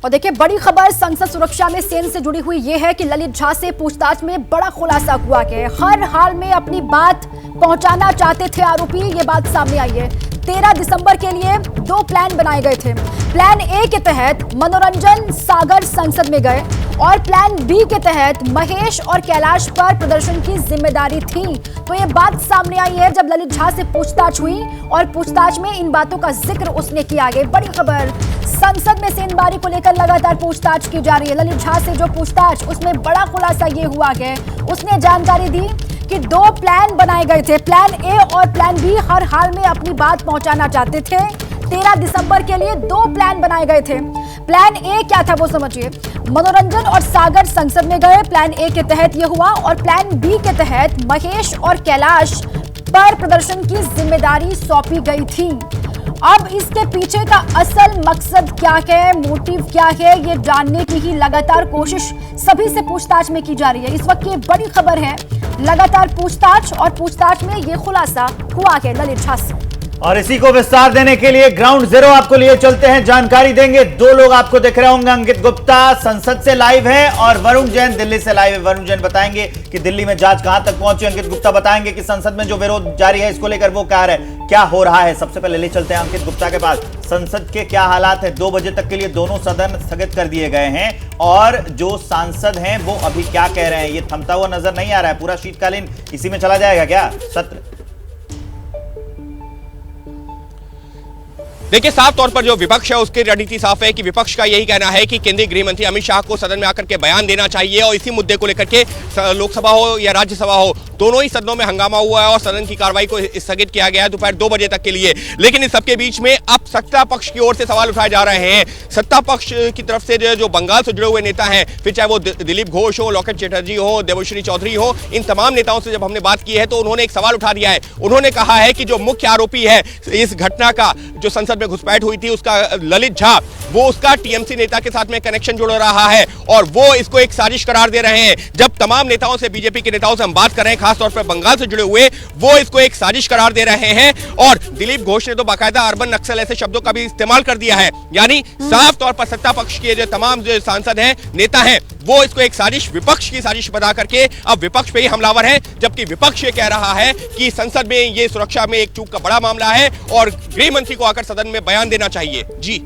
और देखिए बड़ी खबर संसद सुरक्षा में सेन से जुड़ी हुई यह है कि ललित झा से पूछताछ में बड़ा खुलासा हुआ कि हर हाल में अपनी बात पहुंचाना चाहते थे आरोपी। ये बात सामने आई है। 13 दिसंबर के लिए 2 प्लान बनाए गए थे। प्लान ए के तहत मनोरंजन सागर संसद में गए और प्लान बी के तहत महेश और कैलाश पर प्रदर्शन की जिम्मेदारी थी। तो ये बात सामने आई है जब ललित झा से पूछताछ हुई और पूछताछ में इन बातों का जिक्र उसने किया। आगे बड़ी खबर, संसद में सेंधमारी को लेकर लगातार पूछताछ की जा रही है। ललित झा से जो पूछताछ, उसमें बड़ा खुलासा ये हुआ कि उसने जानकारी दी कि 2 प्लान बनाए गए थे। प्लान ए और प्लान बी हर हाल में अपनी बात पहुंचाना चाहते थे। 13 दिसंबर के लिए 2 प्लान बनाए गए थे। प्लान ए क्या था वो समझिए। मनोरंजन और सागर संसद में गए, प्लान ए के तहत ये हुआ, और प्लान बी के तहत महेश और कैलाश पर प्रदर्शन की जिम्मेदारी सौंपी गई थी। अब इसके पीछे का असल मकसद क्या है, मोटिव क्या है, ये जानने की ही लगातार कोशिश सभी से पूछताछ में की जा रही है। इस वक्त ये बड़ी खबर है, लगातार पूछताछ, और पूछताछ में ये खुलासा हुआ है ललित झा से। और इसी को विस्तार देने के लिए ग्राउंड जीरो आपको लिए चलते हैं, जानकारी देंगे। 2 लोग आपको दिख रहे होंगे। अंकित गुप्ता संसद से लाइव है और वरुण जैन दिल्ली से लाइव है। वरुण जैन बताएंगे कि दिल्ली में जांच कहां तक पहुंची। अंकित गुप्ता बताएंगे कि संसद में जो विरोध जारी है इसको लेकर वो क्या है, क्या हो रहा है। सबसे पहले ले चलते हैं अंकित गुप्ता के पास। संसद के क्या हालात है? 2 बजे तक के लिए दोनों सदन स्थगित कर दिए गए हैं और जो सांसद हैं वो अभी क्या कह रहे हैं, ये थमता हुआ नजर नहीं आ रहा है। पूरा शीतकालीन इसी में चला जाएगा क्या सत्र? देखिए, साफ तौर पर जो विपक्ष है उसकी रणनीति साफ है कि विपक्ष का यही कहना है कि केंद्रीय गृह मंत्री अमित शाह को सदन में आकर के बयान देना चाहिए और इसी मुद्दे को लेकर के लोकसभा हो या राज्यसभा हो, दोनों ही सदनों में हंगामा हुआ है और सदन की कार्रवाई को स्थगित किया गया है दोपहर 2 बजे तक के लिए। लेकिन इस सबके बीच में अब सत्ता पक्ष की ओर से सवाल उठाए जा रहे हैं। सत्ता पक्ष की तरफ से जो बंगाल से जुड़े हुए नेता हैं, फिर चाहे वो दिलीप घोष हो, लॉकेट चैटर्जी हो, देवश्री चौधरी हो, इन तमाम नेताओं से जब हमने बात की है तो उन्होंने एक सवाल उठा दिया है। उन्होंने कहा है कि जो मुख्य आरोपी है इस घटना का, जो संसद में घुसपैठ हुई थी उसका, ललित झा, वो उसका टीएमसी नेता के साथ में कनेक्शन जुड़ रहा है और वो इसको एक साजिश करार दे रहे हैं। जब तमाम नेताओं से, बीजेपी के नेताओं से हम बात कर रहे हैं, खासतौर पर बंगाल से जुड़े हुए, वो इसको एक साजिश करार दे रहे हैं। और दिलीप घोष ने तो बाकायदा अर्बन नक्सल ऐसे शब्दों का भी इस्तेमाल कर दिया है। यानी साफ तौर पर सत्ता पक्ष के जो तमाम जो सांसद हैं, नेता हैं, वो इसको एक साजिश, विपक्ष की साजिश बता करके अब विपक्ष पे ही हमलावर है। जबकि विपक्ष ये कह रहा है कि संसद में ये सुरक्षा में एक चूक का बड़ा मामला है और गृह मंत्री को आकर सदन में बयान देना चाहिए। जी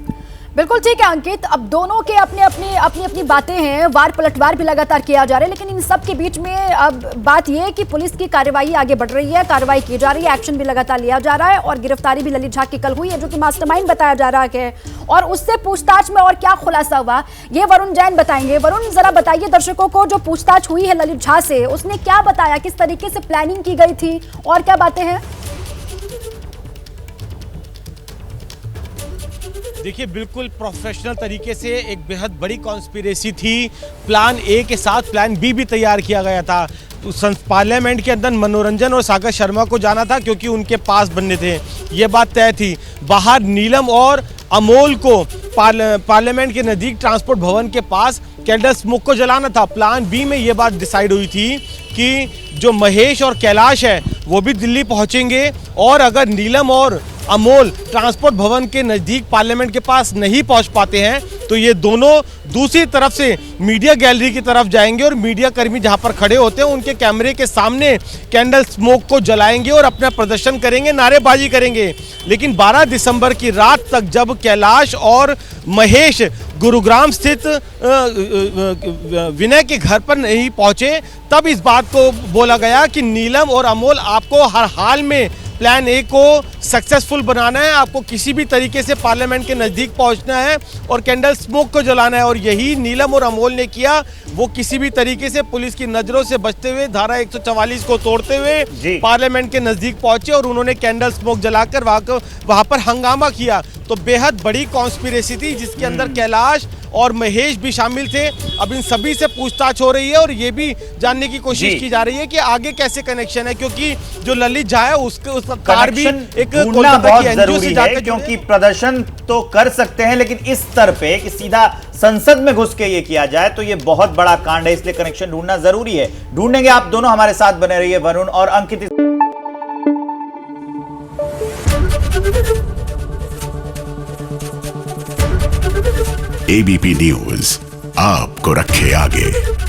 बिल्कुल ठीक है अंकित, अब दोनों के अपनी बातें हैं, वार पलटवार भी लगातार किया जा रहा है। लेकिन इन सब के बीच में अब बात यह है कि पुलिस की कार्रवाई आगे बढ़ रही है, कार्रवाई की जा रही है, एक्शन भी लगातार लिया जा रहा है और गिरफ्तारी भी ललित झा की कल हुई है, जो कि मास्टरमाइंड बताया जा रहा है। और उससे पूछताछ में और क्या खुलासा हुआ, ये वरुण जैन बताएंगे। वरुण, जरा बताइए दर्शकों को, जो पूछताछ हुई है ललित झा से, उसने क्या बताया, किस तरीके से प्लानिंग की गई थी और क्या बातें हैं? देखिए, बिल्कुल प्रोफेशनल तरीके से एक बेहद बड़ी कॉन्स्पिरेसी थी। प्लान ए के साथ प्लान बी भी तैयार किया गया था। तो पार्लियामेंट के अंदर मनोरंजन और सागर शर्मा को जाना था क्योंकि उनके पास बनने थे, ये बात तय थी। बाहर नीलम और अमोल को पार्लियामेंट के नज़दीक ट्रांसपोर्ट भवन के पास कैंडल स्मोक को जलाना था। प्लान बी में ये बात डिसाइड हुई थी कि जो महेश और कैलाश है वो भी दिल्ली पहुंचेंगे और अगर नीलम और अमोल ट्रांसपोर्ट भवन के नज़दीक पार्लियामेंट के पास नहीं पहुंच पाते हैं तो ये दोनों दूसरी तरफ से मीडिया गैलरी की तरफ जाएंगे और मीडिया कर्मी जहां पर खड़े होते हैं उनके कैमरे के सामने कैंडल स्मोक को जलाएंगे और अपना प्रदर्शन करेंगे, नारेबाजी करेंगे। लेकिन 12 दिसंबर की रात तक जब कैलाश और महेश गुरुग्राम स्थित विनय के घर पर नहीं पहुंचे, तब इस बात को बोला गया कि नीलम और अमोल, आपको हर हाल में प्लान ए को सक्सेसफुल बनाना है, आपको किसी भी तरीके से पार्लियामेंट के नज़दीक पहुंचना है और कैंडल स्मोक को जलाना है। और यही नीलम और अमोल ने किया। वो किसी भी तरीके से पुलिस की नज़रों से बचते हुए धारा 144 को तोड़ते हुए पार्लियामेंट के नज़दीक पहुंचे और उन्होंने कैंडल स्मोक जलाकर वहां पर हंगामा किया। तो बेहद बड़ी कॉन्स्पिरेसी थी जिसके अंदर कैलाश और महेश भी शामिल थे। अब इन सभी से पूछताछ हो रही है और ये भी जानने की कोशिश की जा रही है कि आगे कैसे कनेक्शन है, क्योंकि जो ललित झा है उसका कार भी एक कोलकाता की एनजीओ से जाकर, क्योंकि प्रदर्शन तो कर सकते हैं लेकिन इस स्तर पे कि सीधा संसद में घुस के ये किया जाए तो ये बहुत बड़ा कांड है, इसलिए कनेक्शन ढूंढना जरूरी है। ढूंढेंगे, आप दोनों हमारे साथ बने रहिए, वरुण और अंकित। एबीपी न्यूज आपको रखे आगे।